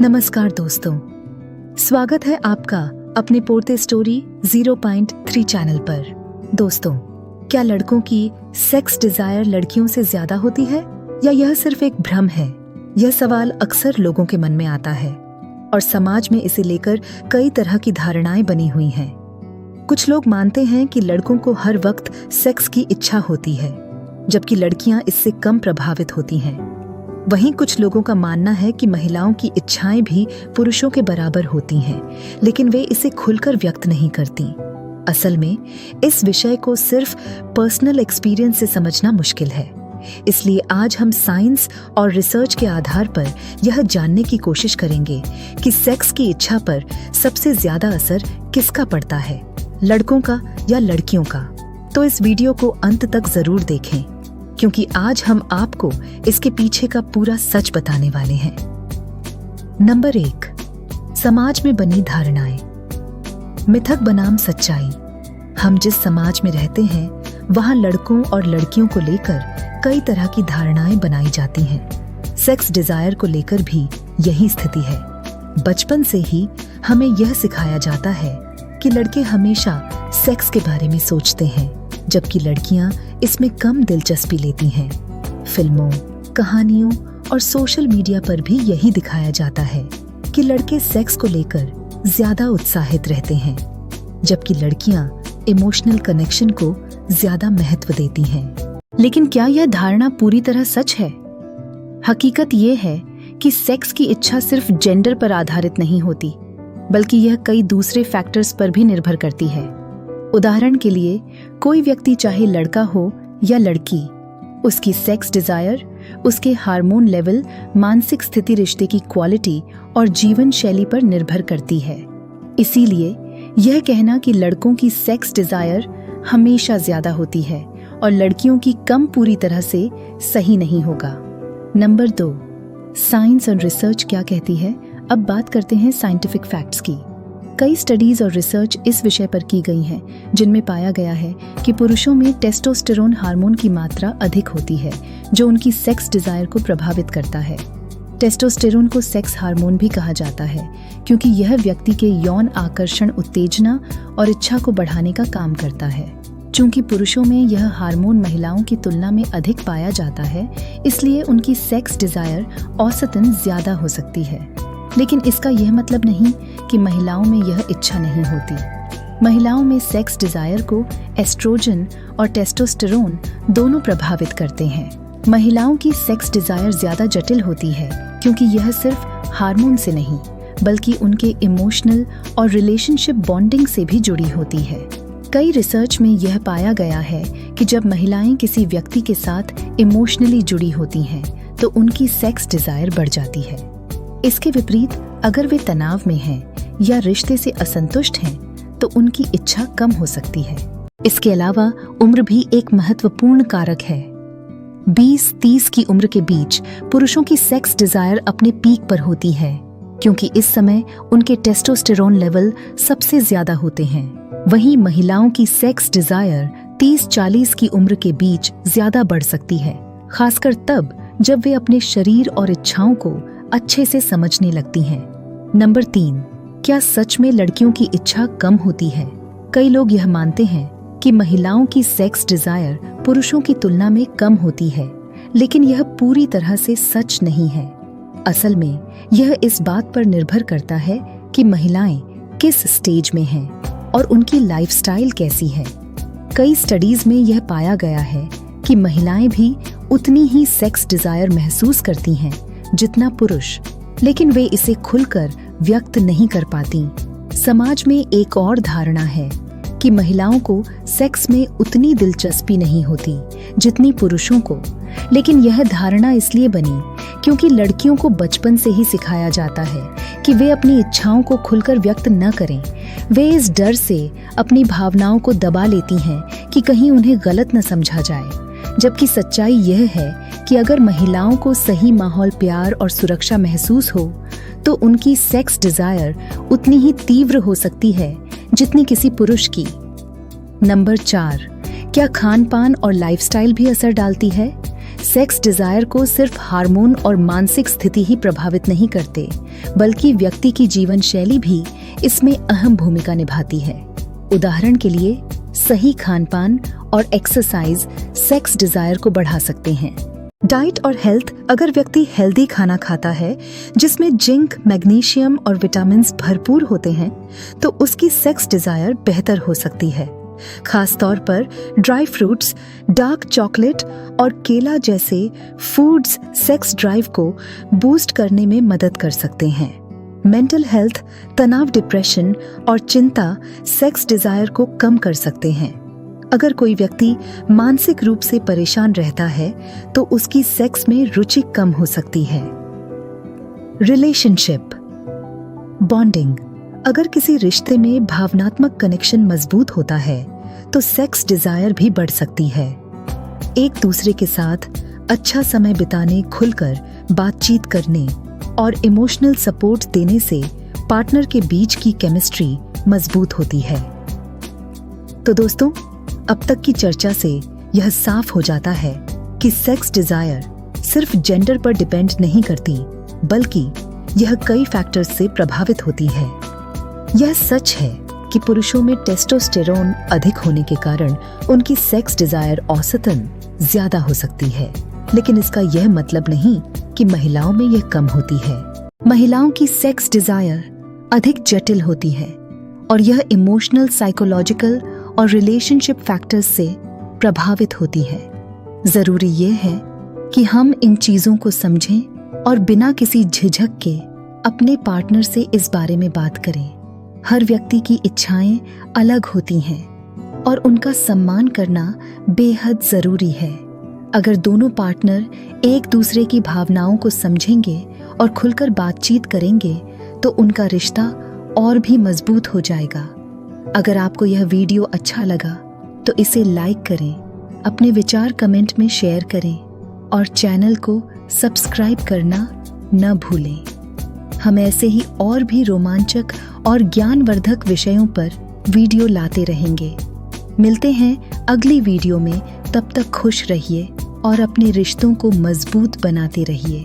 नमस्कार दोस्तों, स्वागत है आपका अपने पोरते स्टोरी 0.3 चैनल पर। दोस्तों, क्या लड़कों की सेक्स डिजायर लड़कियों से ज्यादा होती है या यह सिर्फ एक भ्रम है? यह सवाल अक्सर लोगों के मन में आता है और समाज में इसे लेकर कई तरह की धारणाएं बनी हुई हैं। कुछ लोग मानते हैं कि लड़कों को हर वक्त सेक्स की इच्छा होती है, जबकि लड़कियां इससे कम प्रभावित होती हैं। वहीं कुछ लोगों का मानना है कि महिलाओं की इच्छाएं भी पुरुषों के बराबर होती हैं, लेकिन वे इसे खुलकर व्यक्त नहीं करती। असल में इस विषय को सिर्फ पर्सनल एक्सपीरियंस से समझना मुश्किल है। इसलिए आज हम साइंस और रिसर्च के आधार पर यह जानने की कोशिश करेंगे कि सेक्स की इच्छा पर सबसे ज्यादा असर किसका पड़ता है, लड़कों का या लड़कियों का। तो इस वीडियो को अंत तक जरूर देखें, क्योंकि आज हम आपको इसके पीछे का पूरा सच बताने वाले हैं। नंबर 1, समाज में बनी धारणाएं। मिथक बनाम सच्चाई। हम जिस समाज में रहते हैं वहां लड़कों और लड़कियों को लेकर कई तरह की धारणाएं बनाई जाती हैं। सेक्स डिजायर को लेकर भी यही स्थिति है। बचपन से ही हमें यह सिखाया जाता है कि लड़के हमेशा सेक्स के बारे में सोचते हैं, जबकि लड़कियां इसमें कम दिलचस्पी लेती हैं। फिल्मों, कहानियों और सोशल मीडिया पर भी यही दिखाया जाता है कि लड़के सेक्स को लेकर ज्यादा उत्साहित रहते हैं, जबकि लड़कियां इमोशनल कनेक्शन को ज्यादा महत्व देती हैं। लेकिन क्या यह धारणा पूरी तरह सच है? हकीकत यह है कि सेक्स की इच्छा सिर्फ जेंडर पर आधारित नहीं होती, बल्कि यह कई दूसरे फैक्टर्स पर भी निर्भर करती है। उदाहरण के लिए, कोई व्यक्ति चाहे लड़का हो या लड़की, उसकी सेक्स डिजायर, उसके हार्मोन लेवल, मानसिक स्थिति, रिश्ते की क्वालिटी और जीवन शैली पर निर्भर करती है। इसीलिए यह कहना कि लड़कों की सेक्स डिजायर हमेशा ज्यादा होती है और लड़कियों की कम पूरी तरह से सही नहीं होगा। नंबर 2, साइंस और रिसर्च क्या कहती है? अब बात करते हैं साइंटिफिक फैक्ट्स की। कई स्टडीज और रिसर्च इस विषय पर की गई हैं, जिनमें पाया गया है कि पुरुषों में टेस्टोस्टेरोन हार्मोन की मात्रा अधिक होती है, जो उनकी सेक्स डिजायर को प्रभावित करता है। टेस्टोस्टेरोन को सेक्स हार्मोन भी कहा जाता है, क्योंकि यह व्यक्ति के यौन आकर्षण, उत्तेजना और इच्छा को बढ़ाने का काम करता है। चूंकि पुरुषों में यह हार्मोन महिलाओं की तुलना में अधिक पाया जाता है, इसलिए उनकी सेक्स डिजायर औसतन ज्यादा हो सकती है। लेकिन इसका यह मतलब नहीं कि महिलाओं में यह इच्छा नहीं होती। महिलाओं में सेक्स डिजायर को एस्ट्रोजन और टेस्टोस्टेरोन दोनों प्रभावित करते हैं। महिलाओं की सेक्स डिजायर ज्यादा जटिल होती है, क्योंकि यह सिर्फ हार्मोन से नहीं, बल्कि उनके इमोशनल और रिलेशनशिप बॉन्डिंग से भी जुड़ी होती है। कई रिसर्च में यह पाया गया है कि जब महिलाएं किसी व्यक्ति के साथ इमोशनली जुड़ी होती हैं, तो उनकी सेक्स डिजायर बढ़ जाती है। इसके विपरीत, अगर वे तनाव में हैं या रिश्ते से असंतुष्ट हैं, तो उनकी इच्छा कम हो सकती है। इसके अलावा उम्र भी एक महत्वपूर्ण कारक है। 20-30 की उम्र के बीच पुरुषों की सेक्स डिजायर अपने पीक पर होती है, क्योंकि इस समय उनके टेस्टोस्टेरोन लेवल सबसे ज्यादा होते हैं। वहीं महिलाओं की सेक्स डिजायर 30-40 की उम्र के बीच ज्यादा बढ़ सकती है, खासकर तब जब वे अपने शरीर और इच्छाओं को अच्छे से समझने लगती हैं। नंबर 3, क्या सच में लड़कियों की इच्छा कम होती है? कई लोग यह मानते हैं कि महिलाओं की सेक्स डिजायर पुरुषों की तुलना में कम होती है, लेकिन यह पूरी तरह से सच नहीं है। असल में यह इस बात पर निर्भर करता है कि महिलाएं किस स्टेज में हैं और उनकी लाइफस्टाइल कैसी है। कई स्टडीज में यह पाया गया है कि महिलाएं भी उतनी ही सेक्स डिजायर महसूस करती हैं जितना पुरुष, लेकिन वे इसे खुलकर व्यक्त नहीं कर पाती। समाज में एक और धारणा है कि महिलाओं को सेक्स में उतनी दिलचस्पी नहीं होती जितनी पुरुषों को, लेकिन यह धारणा इसलिए बनी क्योंकि लड़कियों को बचपन से ही सिखाया जाता है कि वे अपनी इच्छाओं को खुलकर व्यक्त न करें। वे इस डर से अपनी भावनाओं को दबा लेती हैं कि कहीं उन्हें गलत न समझा जाए, जबकि सच्चाई यह है कि अगर महिलाओं को सही माहौल, प्यार और सुरक्षा महसूस हो, तो उनकी सेक्स डिजायर उतनी ही तीव्र हो सकती है जितनी किसी पुरुष की। नंबर 4, क्या खान पान और लाइफस्टाइल भी असर डालती है? सेक्स डिजायर को सिर्फ हार्मोन और मानसिक स्थिति ही प्रभावित नहीं करते, बल्कि व्यक्ति की जीवन शैली भी इसमें अहम भूमिका निभाती है। उदाहरण के लिए, सही खानपान और एक्सरसाइज सेक्स डिजायर को बढ़ा सकते हैं। डाइट और हेल्थ, अगर व्यक्ति हेल्दी खाना खाता है जिसमें जिंक, मैग्नीशियम और विटामिन्स भरपूर होते हैं, तो उसकी सेक्स डिजायर बेहतर हो सकती है। खास तौर पर ड्राई फ्रूट्स, डार्क चॉकलेट और केला जैसे फूड्स सेक्स ड्राइव को बूस्ट करने में मदद कर सकते हैं। मेंटल हेल्थ, तनाव, डिप्रेशन और चिंता सेक्स डिजायर को कम कर सकते हैं। अगर कोई व्यक्ति मानसिक रूप से परेशान रहता है तो उसकी सेक्स में रुचि कम हो सकती है। रिलेशनशिप बॉन्डिंग, अगर किसी रिश्ते में भावनात्मक कनेक्शन मजबूत होता है तो सेक्स डिजायर भी बढ़ सकती है। एक दूसरे के साथ अच्छा समय बिताने, खुलकर बातचीत करने और इमोशनल सपोर्ट देने से पार्टनर के बीच की केमिस्ट्री मजबूत होती है। तो दोस्तों, अब तक की चर्चा से यह साफ हो जाता है कि सेक्स डिजायर सिर्फ जेंडर पर डिपेंड नहीं करती, बल्कि यह कई फैक्टर्स से प्रभावित होती है। यह सच है कि पुरुषों में टेस्टोस्टेरोन अधिक होने के कारण उनकी सेक्स डिजायर औसतन ज्यादा हो सकती है, लेकिन इसका यह मतलब नहीं कि महिलाओं में यह कम होती है। महिलाओं की सेक्स डिजायर अधिक जटिल होती है और यह इमोशनल, साइकोलॉजिकल और रिलेशनशिप फैक्टर्स से प्रभावित होती है। जरूरी यह है कि हम इन चीजों को समझें और बिना किसी झिझक के अपने पार्टनर से इस बारे में बात करें। हर व्यक्ति की इच्छाएं अलग होती हैं और उनका सम्मान करना बेहद जरूरी है। अगर दोनों पार्टनर एक दूसरे की भावनाओं को समझेंगे और खुलकर बातचीत करेंगे तो उनका रिश्ता और भी मजबूत हो जाएगा। अगर आपको यह वीडियो अच्छा लगा तो इसे लाइक करें, अपने विचार कमेंट में शेयर करें और चैनल को सब्सक्राइब करना न भूलें। हम ऐसे ही और भी रोमांचक और ज्ञानवर्धक विषयों पर वीडियो लाते रहेंगे। मिलते हैं अगली वीडियो में, तब तक खुश रहिए और अपने रिश्तों को मजबूत बनाते रहिए।